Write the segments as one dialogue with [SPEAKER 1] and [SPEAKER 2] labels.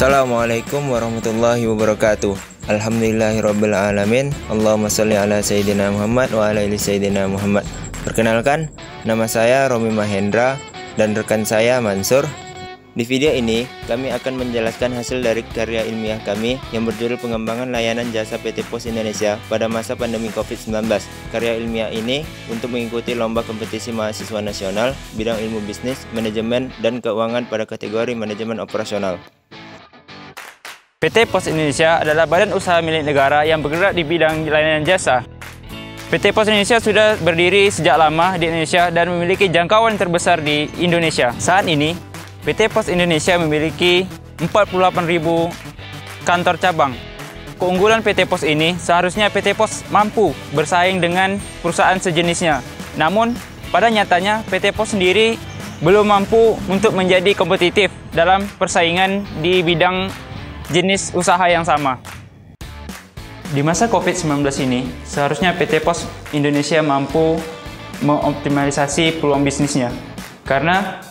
[SPEAKER 1] Assalamualaikum warahmatullahi wabarakatuh. Alhamdulillahirabbil alamin. Allahumma shalli ala sayyidina Muhammad wa ala ali sayyidina Muhammad. Perkenalkan, nama saya Romi Mahendra dan rekan saya Mansur. Di video ini, kami akan menjelaskan hasil dari karya ilmiah kami yang berjudul Pengembangan Layanan Jasa PT Pos Indonesia pada masa pandemi COVID-19. Karya ilmiah ini untuk mengikuti lomba kompetisi mahasiswa nasional bidang ilmu bisnis, manajemen, dan keuangan pada kategori manajemen operasional.
[SPEAKER 2] PT Pos Indonesia adalah badan usaha milik negara yang bergerak di bidang layanan jasa. PT Pos Indonesia sudah berdiri sejak lama di Indonesia dan memiliki jangkauan terbesar di Indonesia. Saat ini, PT Pos Indonesia memiliki 48.000 kantor cabang. Keunggulan PT Pos ini seharusnya PT Pos mampu bersaing dengan perusahaan sejenisnya. Namun, pada nyatanya PT Pos sendiri belum mampu untuk menjadi kompetitif dalam persaingan di bidang jenis usaha yang sama. Di masa COVID-19 ini, seharusnya PT Pos Indonesia mampu mengoptimalisasi peluang bisnisnya. Karena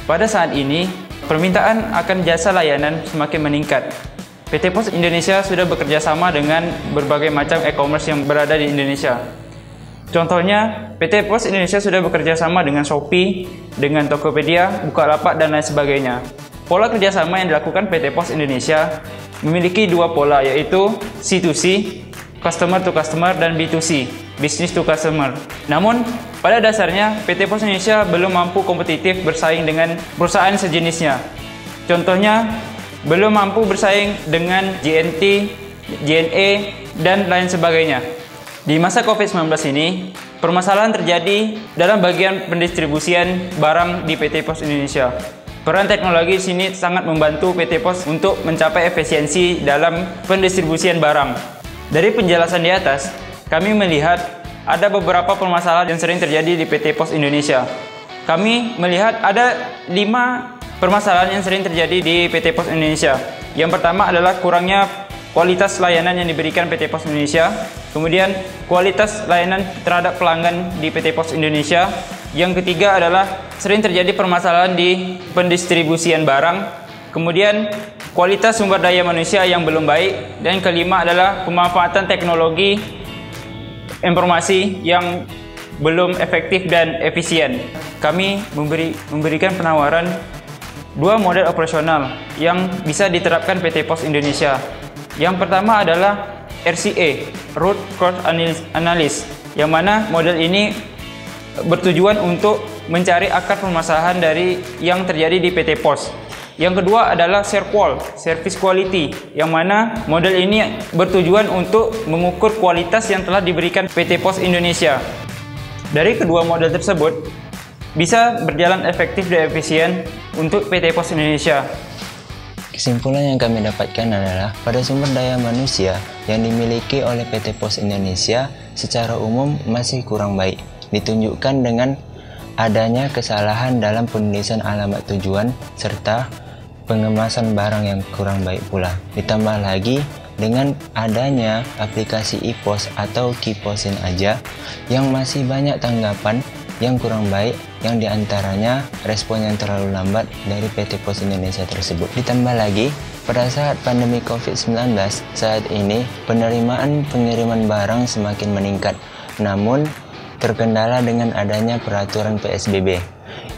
[SPEAKER 2] pada saat ini, permintaan akan jasa layanan semakin meningkat. PT Pos Indonesia sudah bekerja sama dengan berbagai macam e-commerce yang berada di Indonesia. Contohnya, PT Pos Indonesia sudah bekerja sama dengan Shopee, dengan Tokopedia, Bukalapak, dan lain sebagainya. Pola kerjasama yang dilakukan PT Pos Indonesia memiliki dua pola, yaitu C2C, Customer to Customer, dan B2C, Business to Customer. Namun, pada dasarnya PT Pos Indonesia belum mampu kompetitif bersaing dengan perusahaan sejenisnya. Contohnya, belum mampu bersaing dengan JNT, JNE, dan lain sebagainya. Di masa COVID-19 ini, permasalahan terjadi dalam bagian pendistribusian barang di PT Pos Indonesia. Peran teknologi di sini sangat membantu PT Pos untuk mencapai efisiensi dalam pendistribusian barang. Dari penjelasan di atas, kami melihat ada beberapa permasalahan yang sering terjadi di PT Pos Indonesia. Kami melihat ada 5 permasalahan yang sering terjadi di PT Pos Indonesia. Yang pertama adalah kurangnya kualitas layanan yang diberikan PT Pos Indonesia. Kemudian kualitas layanan terhadap pelanggan di PT Pos Indonesia. Yang ketiga adalah sering terjadi permasalahan di pendistribusian barang. Kemudian kualitas sumber daya manusia yang belum baik. Dan kelima adalah pemanfaatan teknologi informasi yang belum efektif dan efisien. Kami memberikan penawaran 2 model operasional yang bisa diterapkan PT Pos Indonesia. Yang pertama adalah RCA, Root Cause Analysis, yang mana model ini bertujuan untuk mencari akar permasalahan dari yang terjadi di PT Pos. Yang kedua adalah SERQUAL, Service Quality, yang mana model ini bertujuan untuk mengukur kualitas yang telah diberikan PT Pos Indonesia. Dari kedua model tersebut, bisa berjalan efektif dan efisien untuk PT Pos Indonesia.
[SPEAKER 3] Kesimpulan yang kami dapatkan adalah pada sumber daya manusia yang dimiliki oleh PT Pos Indonesia secara umum masih kurang baik, ditunjukkan dengan adanya kesalahan dalam penulisan alamat tujuan serta pengemasan barang yang kurang baik pula. Ditambah lagi dengan adanya aplikasi iPos atau Kiposin aja yang masih banyak tanggapan yang kurang baik, yang diantaranya respon yang terlalu lambat dari PT Pos Indonesia tersebut. Ditambah lagi, pada saat pandemi COVID-19 saat ini, penerimaan pengiriman barang semakin meningkat. Namun, terkendala dengan adanya peraturan PSBB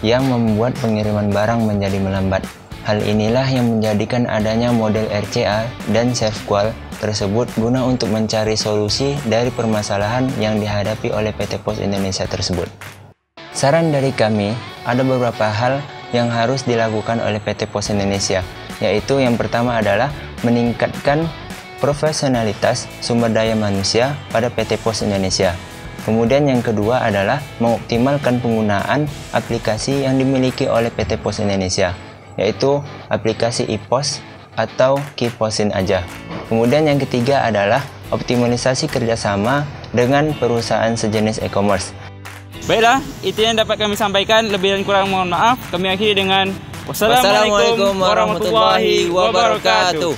[SPEAKER 3] yang membuat pengiriman barang menjadi melambat. Hal inilah yang menjadikan adanya model RCA dan SERQUAL tersebut guna untuk mencari solusi dari permasalahan yang dihadapi oleh PT Pos Indonesia tersebut. Saran dari kami, ada beberapa hal yang harus dilakukan oleh PT Pos Indonesia, yaitu yang pertama adalah meningkatkan profesionalitas sumber daya manusia pada PT Pos Indonesia. Kemudian yang kedua adalah mengoptimalkan penggunaan aplikasi yang dimiliki oleh PT Pos Indonesia, yaitu aplikasi iPos atau Kiposin aja. Kemudian yang ketiga adalah optimalisasi kerjasama dengan perusahaan sejenis e-commerce.
[SPEAKER 2] Baiklah, itu yang dapat kami sampaikan. Lebih dan kurang mohon maaf. Kami akhiri dengan wassalamualaikum warahmatullahi wabarakatuh.